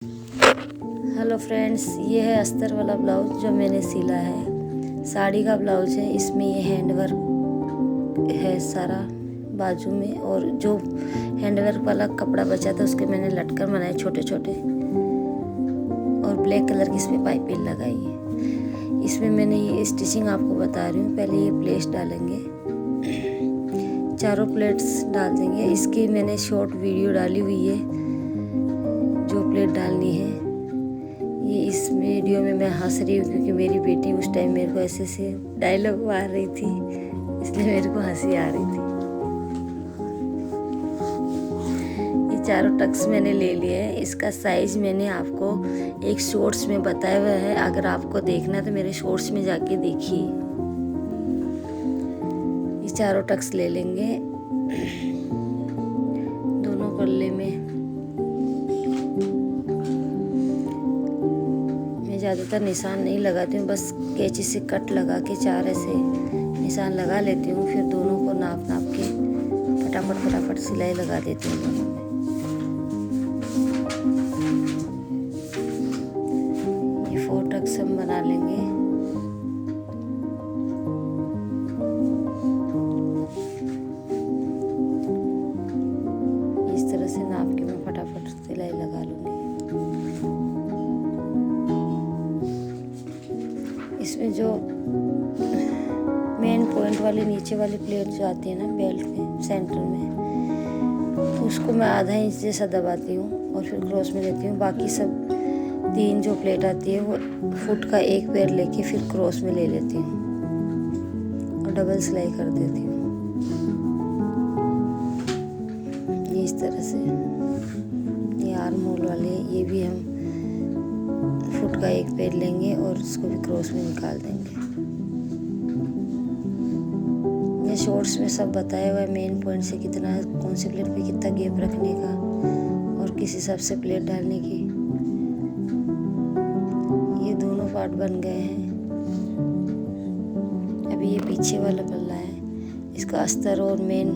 Hello friends, ये है अस्तर वाला ब्लाउज जो मैंने सिला है। साड़ी का ब्लाउज है। इसमें ये हैंड वर्क है सारा बाजू में, और जो हैंड वर्क वाला कपड़ा बचा था उसके मैंने लटकन बनाए छोटे छोटे, और ब्लैक कलर की इसमें पाइपिंग लगाई है। इसमें मैंने ये स्टिचिंग आपको बता रही हूँ। पहले ये प्लेट्स डालेंगे, चारों प्लेट्स डाल देंगे। इसकी मैंने शॉर्ट वीडियो डाली हुई है जो प्लेट डालनी है। ये इस वीडियो में मैं हंस रही हूँ क्योंकि मेरी बेटी उस टाइम मेरे को ऐसे से डायलॉग मार रही थी, इसलिए मेरे को हंसी आ रही थी। ये चारों टक्स मैंने ले लिए हैं। इसका साइज मैंने आपको एक शॉर्ट्स में बताया हुआ है। अगर आपको देखना है तो मेरे शॉर्ट्स में जाके देखिए। ये चारों टक्स ले लेंगे दोनों पल्ले में। ज़्यादातर निशान नहीं लगाती हूँ, बस कैंची से कट लगा के चार ऐसे निशान लगा लेती हूँ। फिर दोनों को नाप के फटाफट सिलाई लगा देती हूँ दोनों में। ये 4 टक्स हम बना लेंगे। इस तरह से नाप के मैं फटाफट सिलाई लगा लूँगी। इसमें जो मेन पॉइंट वाली नीचे वाली प्लेट जो आती है ना बेल्ट में सेंटर में, तो उसको मैं आधा इंच जैसा दबाती हूँ और फिर क्रॉस में लेती हूँ। बाकी सब 3 जो प्लेट आती है वो फुट का एक पैर लेके फिर क्रॉस में ले लेती हूँ और डबल सिलाई कर देती हूँ। ये इस तरह से। ये आर्म होल वाले, ये भी हम फुट का एक पैर लेंगे और इसको भी क्रॉस में निकाल देंगे। ये शॉर्ट्स में सब बताया हुआ है मेन पॉइंट से कितना, कौन सी प्लेट पे कितना गैप रखने का और किस हिसाब से प्लेट डालने की। ये दोनों पार्ट बन गए हैं। अभी ये पीछे वाला पल्ला है, इसका अस्तर और मेन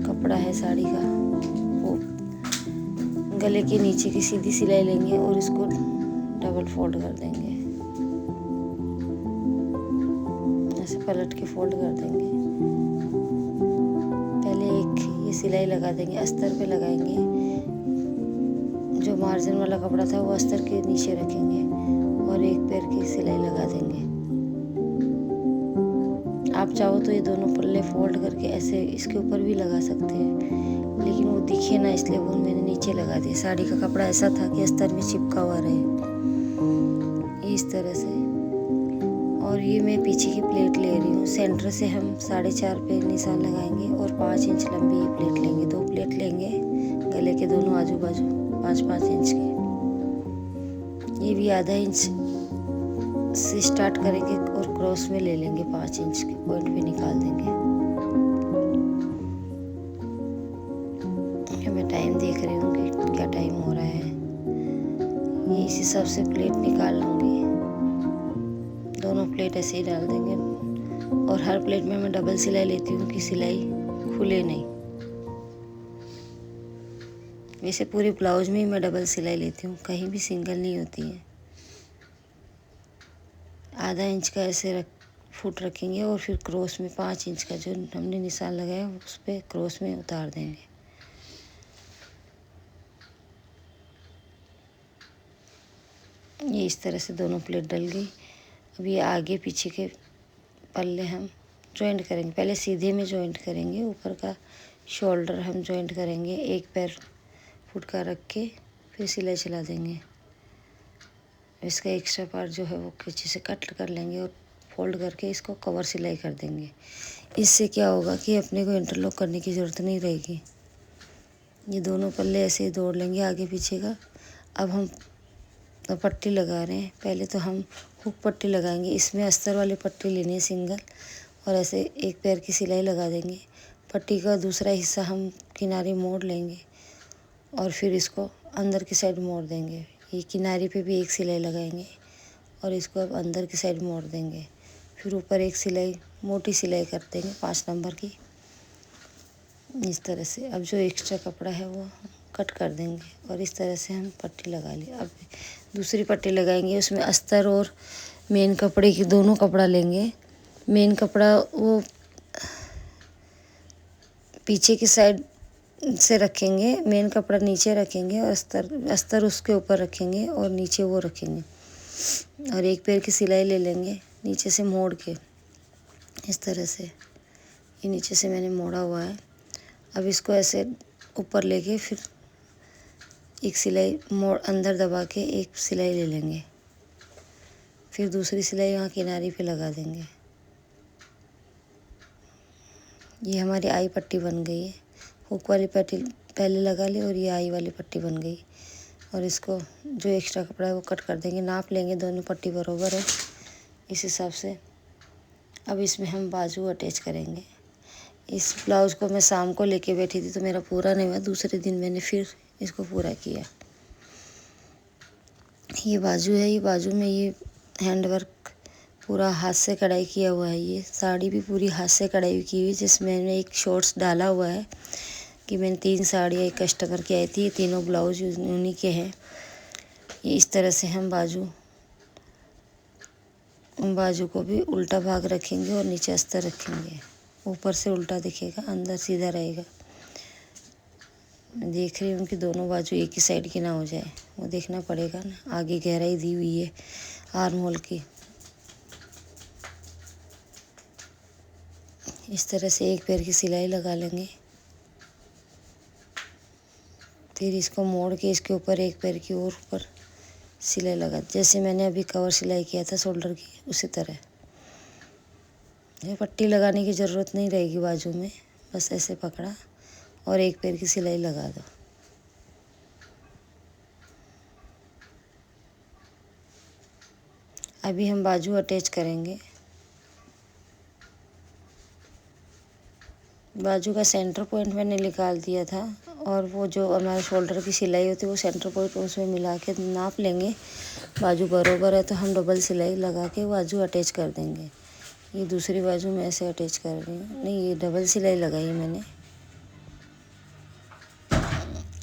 कपड़ा है साड़ी का, वो गले के नीचे की सीधी सिलाई लेंगे और इसको डबल फोल्ड कर देंगे। ऐसे पलट के फोल्ड कर देंगे। पहले एक ये सिलाई लगा देंगे, अस्तर पे लगाएंगे। जो मार्जिन वाला कपड़ा था वो अस्तर के नीचे रखेंगे और एक पैर की सिलाई लगा देंगे। आप चाहो तो ये दोनों पल्ले फोल्ड करके ऐसे इसके ऊपर भी लगा सकते हैं, लेकिन वो दिखे ना इसलिए वो मैंने नीचे लगा दिया। साड़ी का कपड़ा ऐसा था कि अस्तर में चिपका हुआ रहे, इस तरह से। और ये मैं पीछे की प्लेट ले रही हूँ। सेंटर से हम 4.5 पे निशान लगाएंगे और 5 इंच लंबी ये प्लेट लेंगे। 2 प्लेट लेंगे गले के दोनों आजू बाजू 5-5 इंच के। ये भी आधा इंच से स्टार्ट करेंगे और क्रॉस में ले लेंगे 5 इंच के पॉइंट पे निकाल देंगे। मैं टाइम देख रही हूँ कि क्या टाइम हो रहा है। ये इस हिसाब से प्लेट निकाल लूँगी। दोनों प्लेट ऐसे ही डाल देंगे और हर प्लेट में मैं डबल सिलाई लेती हूँ कि सिलाई खुले नहीं। वैसे पूरे ब्लाउज में ही मैं डबल सिलाई लेती हूँ, कहीं भी सिंगल नहीं होती है। आधा इंच का ऐसे फुट रखेंगे और फिर क्रॉस में 5 इंच का जो हमने निशान लगाया उस पर क्रॉस में उतार देंगे। ये इस तरह से दोनों प्लेट डल गई। अब ये आगे पीछे के पल्ले हम जॉइंट करेंगे। पहले सीधे में जॉइंट करेंगे, ऊपर का शोल्डर हम जॉइंट करेंगे एक पैर फुट का रख के, फिर सिलाई चला देंगे। इसका एक्स्ट्रा पार्ट जो है वो कैंची से कट कर लेंगे और फोल्ड करके इसको कवर सिलाई कर देंगे। इससे क्या होगा कि अपने को इंटरलॉक करने की ज़रूरत नहीं रहेगी। ये दोनों पल्ले ऐसे ही दौड़ लेंगे आगे पीछे का। अब हम तो पट्टी लगा रहे हैं। पहले तो हम हुक पट्टी लगाएंगे। इसमें अस्तर वाली पट्टी लेनी है सिंगल, और ऐसे एक पैर की सिलाई लगा देंगे। पट्टी का दूसरा हिस्सा हम किनारे मोड़ लेंगे और फिर इसको अंदर की साइड मोड़ देंगे। ये किनारे पे भी एक सिलाई लगाएंगे और इसको अब अंदर की साइड मोड़ देंगे। फिर ऊपर एक सिलाई मोटी सिलाई कर देंगे 5 नंबर की, इस तरह से। अब जो एक्स्ट्रा कपड़ा है वो कट कर देंगे। और इस तरह से हम पट्टी लगा ली। अब दूसरी पट्टी लगाएंगे, उसमें अस्तर और मेन कपड़े की दोनों कपड़ा लेंगे। मेन कपड़ा वो पीछे की साइड से रखेंगे, मेन कपड़ा नीचे रखेंगे और अस्तर उसके ऊपर रखेंगे और नीचे वो रखेंगे। और एक पैर की सिलाई ले लेंगे नीचे से मोड़ के, इस तरह से। ये नीचे से मैंने मोड़ा हुआ है। अब इसको ऐसे ऊपर लेके फिर एक सिलाई मोड़ अंदर दबा के एक सिलाई ले लेंगे। फिर दूसरी सिलाई यहाँ किनारे पे लगा देंगे। ये हमारी आई पट्टी बन गई है। हुक वाली पट्टी पहले लगा ली और ये आई वाली पट्टी बन गई। और इसको जो एक्स्ट्रा कपड़ा है वो कट कर देंगे। नाप लेंगे, दोनों पट्टी बराबर है इस हिसाब से। अब इसमें हम बाजू अटैच करेंगे। इस ब्लाउज़ को मैं शाम को लेके बैठी थी तो मेरा पूरा नहीं हुआ। दूसरे दिन मैंने फिर इसको पूरा किया। ये बाजू है, ये बाजू में ये हैंड वर्क पूरा हाथ से कढ़ाई किया हुआ है। ये साड़ी भी पूरी हाथ से कढ़ाई की हुई, जिसमें मैंने एक शॉर्ट्स डाला हुआ है कि मैंने 3 साड़ियाँ एक कस्टमर की आई थी। ये तीनों ब्लाउज उन्हीं के हैं। ये इस तरह से हम बाजू को भी उल्टा भाग रखेंगे और नीचे अस्तर रखेंगे। ऊपर से उल्टा दिखेगा, अंदर सीधा रहेगा। मैं देख रही हूँ कि दोनों बाजू एक ही साइड की ना हो जाए, वो देखना पड़ेगा ना। आगे गहराई दी हुई है आर्म होल की। इस तरह से एक पैर की सिलाई लगा लेंगे। फिर इसको मोड़ के इसके ऊपर एक पैर की और ऊपर सिलाई लगा, जैसे मैंने अभी कवर सिलाई किया था शोल्डर की, उसी तरह। ये पट्टी लगाने की ज़रूरत नहीं रहेगी बाजू में, बस ऐसे पकड़ा और एक पैर की सिलाई लगा दो। अभी हम बाजू अटैच करेंगे। बाजू का सेंटर पॉइंट मैंने निकाल दिया था और वो जो हमारे शोल्डर की सिलाई होती है वो सेंटर पॉइंट उसमें मिला के नाप लेंगे। बाजू बराबर है तो हम डबल सिलाई लगा के बाजू अटैच कर देंगे। ये दूसरी बाजू में ऐसे अटैच कर रही हूँ, नहीं ये डबल सिलाई लगाई है मैंने।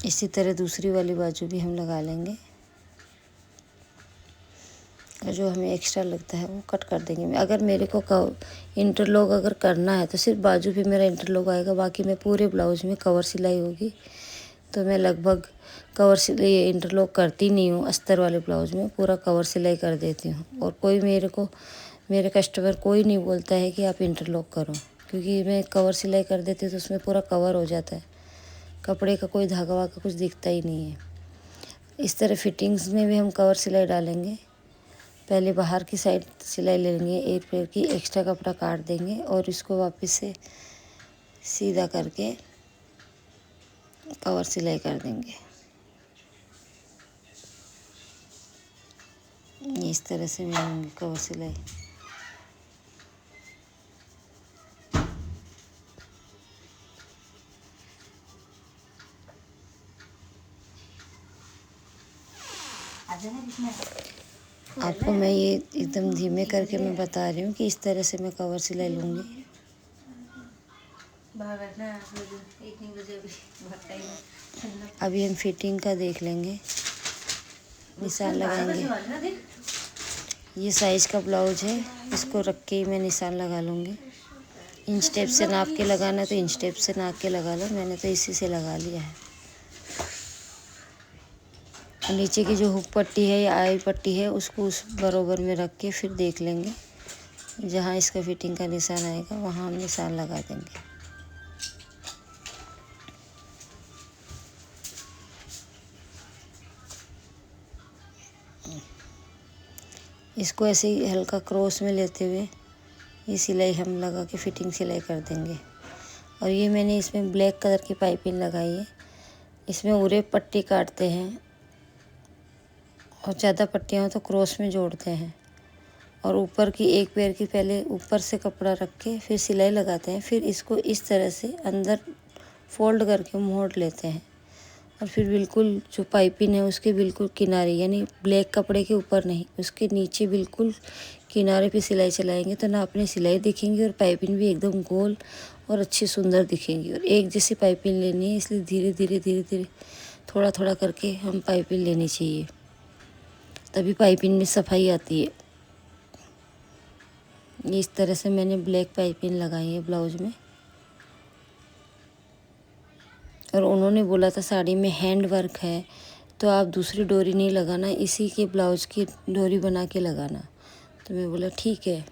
इसी तरह दूसरी वाली बाजू भी हम लगा लेंगे और जो हमें एक्स्ट्रा लगता है वो कट कर देंगे। अगर मेरे को इंटरलॉक अगर करना है तो सिर्फ बाजू पे मेरा इंटरलॉक आएगा, बाकी मैं पूरे ब्लाउज में कवर सिलाई होगी। तो मैं लगभग कवर सिलाई इंटरलॉक करती नहीं हूँ। अस्तर वाले ब्लाउज में पूरा कवर सिलाई कर देती हूँ। और कोई मेरे कस्टमर कोई नहीं बोलता है कि आप इंटरलॉक करो, क्योंकि मैं कवर सिलाई कर देती हूँ तो उसमें पूरा कवर हो जाता है। कपड़े का कोई धागा वागा कुछ दिखता ही नहीं है। इस तरह फिटिंग्स में भी हम कवर सिलाई डालेंगे। पहले बाहर की साइड सिलाई ले लेंगे, एक पैर की एक्स्ट्रा कपड़ा काट देंगे और इसको वापस से सीधा करके कवर सिलाई कर देंगे। इस तरह से मिलेंगे कवर सिलाई। आपको मैं ये एकदम धीमे करके मैं बता रही हूँ कि इस तरह से मैं कवर सिलाई लूँगी। अभी हम फिटिंग का देख लेंगे, निशान लगाएंगे। ये साइज़ का ब्लाउज है, इसको रख के ही मैं निशान लगा लूँगी। इंच टेप से नाप के लगाना तो इंच टेप से नाप के लगा लो, मैंने तो इसी से लगा लिया है। नीचे की जो हुक पट्टी है या आई पट्टी है उसको उस बराबर में रख के फिर देख लेंगे। जहाँ इसका फिटिंग का निशान आएगा वहाँ हम निशान लगा देंगे। इसको ऐसे ही हल्का क्रॉस में लेते हुए ये सिलाई हम लगा के फिटिंग सिलाई कर देंगे। और ये मैंने इसमें ब्लैक कलर की पाइपिंग लगाई है। इसमें उरे पट्टी काटते हैं और ज़्यादा पट्टियाँ हो तो क्रॉस में जोड़ते हैं। और ऊपर की एक पैर की पहले ऊपर से कपड़ा रख के फिर सिलाई लगाते हैं। फिर इसको इस तरह से अंदर फोल्ड करके मोड़ लेते हैं और फिर बिल्कुल जो पाइपिंग है उसके बिल्कुल किनारे, यानी ब्लैक कपड़े के ऊपर नहीं, उसके नीचे बिल्कुल किनारे पे सिलाई चलाएंगे तो ना अपनी सिलाई दिखेंगी और पाइपिंग भी एकदम गोल और अच्छी सुंदर दिखेंगी। और एक जैसी पाइपिंग लेनी है, इसलिए धीरे धीरे धीरे धीरे थोड़ा थोड़ा करके हम पाइपिंग लेनी चाहिए, तभी पाइपिंग में सफाई आती है। इस तरह से मैंने ब्लैक पाइपिंग लगाई है ब्लाउज में। और उन्होंने बोला था साड़ी में हैंड वर्क है तो आप दूसरी डोरी नहीं लगाना, इसी के ब्लाउज की डोरी बना के लगाना। तो मैं बोला ठीक है।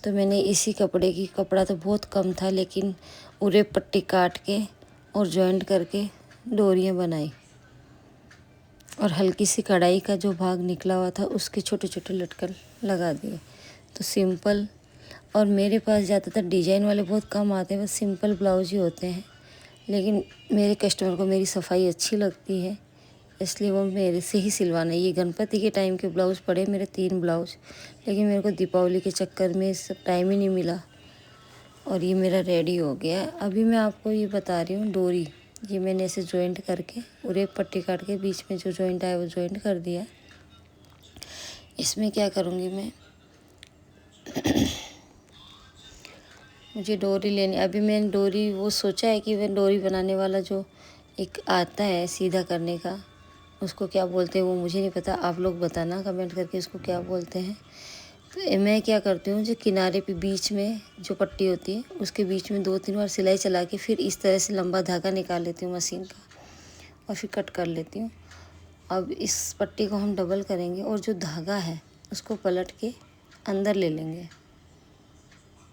तो मैंने इसी कपड़ा तो बहुत कम था, लेकिन उरे पट्टी काट के और जॉइंट करके डोरियाँ बनाई, और हल्की सी कढ़ाई का जो भाग निकला हुआ था उसके छोटे छोटे लटकन लगा दिए। तो सिंपल, और मेरे पास ज़्यादातर डिजाइन वाले बहुत कम आते हैं, बस सिंपल ब्लाउज ही होते हैं। लेकिन मेरे कस्टमर को मेरी सफाई अच्छी लगती है, इसलिए वो मेरे से ही सिलवाना। ये गणपति के टाइम के ब्लाउज़ पड़े मेरे 3 ब्लाउज, लेकिन मेरे को दीपावली के चक्कर में सब टाइम ही नहीं मिला, और ये मेरा रेडी हो गया। अभी मैं आपको ये बता रही हूँ डोरी, ये मैंने ऐसे जॉइंट करके और एक पट्टी काट के बीच में जो जॉइंट आया वो जॉइंट कर दिया। इसमें क्या करूँगी मैं, मुझे डोरी लेनी। अभी मैंने डोरी वो सोचा है कि वह डोरी बनाने वाला जो एक आता है सीधा करने का, उसको क्या बोलते हैं वो मुझे नहीं पता, आप लोग बताना कमेंट करके उसको क्या बोलते हैं। तो मैं क्या करती हूँ, जो किनारे पे बीच में जो पट्टी होती है उसके बीच में 2-3 बार सिलाई चला के फिर इस तरह से लंबा धागा निकाल लेती हूँ मशीन का, और फिर कट कर लेती हूँ। अब इस पट्टी को हम डबल करेंगे और जो धागा है उसको पलट के अंदर ले लेंगे।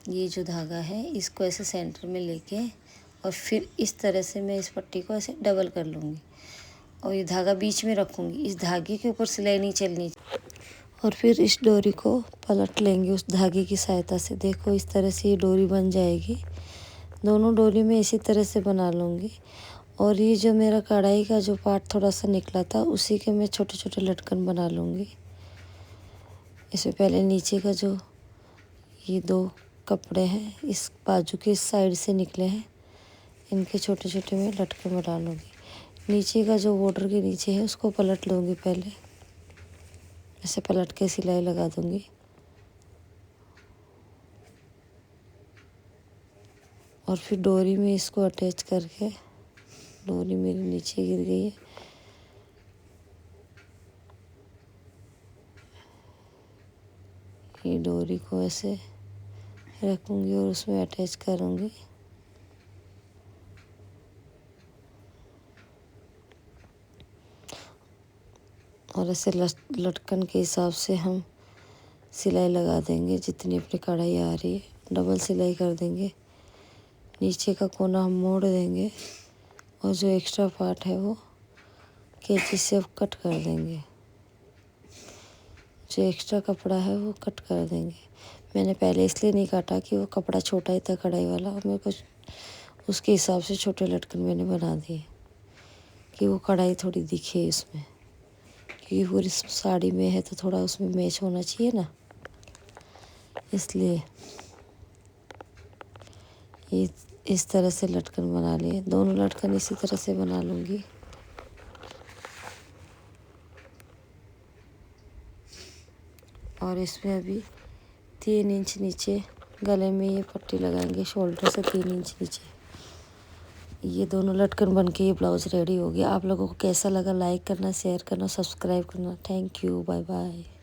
ये जो धागा है इसको ऐसे सेंटर में लेके और फिर इस तरह से मैं इस पट्टी को ऐसे डबल कर लूँगी, और ये धागा बीच में रखूँगी। इस धागे के ऊपर सिलाई नहीं चलनी, और फिर इस डोरी को पलट लेंगे उस धागे की सहायता से। देखो इस तरह से ये डोरी बन जाएगी। दोनों डोरी में इसी तरह से बना लूँगी। और ये जो मेरा कढ़ाई का जो पार्ट थोड़ा सा निकला था उसी के मैं छोटे छोटे लटकन बना लूँगी। इसमें पहले नीचे का जो ये 2 कपड़े हैं इस बाजू के इस साइड से निकले हैं, इनके छोटे छोटे मैं लटकन बना लूँगी। नीचे का जो बॉर्डर के नीचे है उसको पलट लूँगी, पहले ऐसे पलट के सिलाई लगा दूँगी। और फिर डोरी में इसको अटैच करके, डोरी मेरी नीचे गिर गई है, ये डोरी को ऐसे रखूँगी और उसमें अटैच करूँगी। और ऐसे लटकन के हिसाब से हम सिलाई लगा देंगे, जितनी अपनी कढ़ाई आ रही है डबल सिलाई कर देंगे। नीचे का कोना हम मोड़ देंगे और जो एक्स्ट्रा पार्ट है वो कैंची से अब कट कर देंगे। जो एक्स्ट्रा कपड़ा है वो कट कर देंगे। मैंने पहले इसलिए नहीं काटा कि वो कपड़ा छोटा ही था कढ़ाई वाला, और मेरे को उसके हिसाब से छोटे लटकन मैंने बना दिए कि वो कढ़ाई थोड़ी दिखे इसमें, क्योंकि पूरी साड़ी में है तो थोड़ा उसमें मैच होना चाहिए ना, इसलिए ये इस तरह से लटकन बना लिए। दोनों लटकन इसी तरह से बना लूँगी। और इसमें अभी 3 इंच नीचे गले में ये पट्टी लगाएंगे, शोल्डर से 3 इंच नीचे। ये दोनों लटकन बन के ये ब्लाउज रेडी हो गया। आप लोगों को कैसा लगा लाइक करना, शेयर करना, सब्सक्राइब करना। Thank you, bye bye.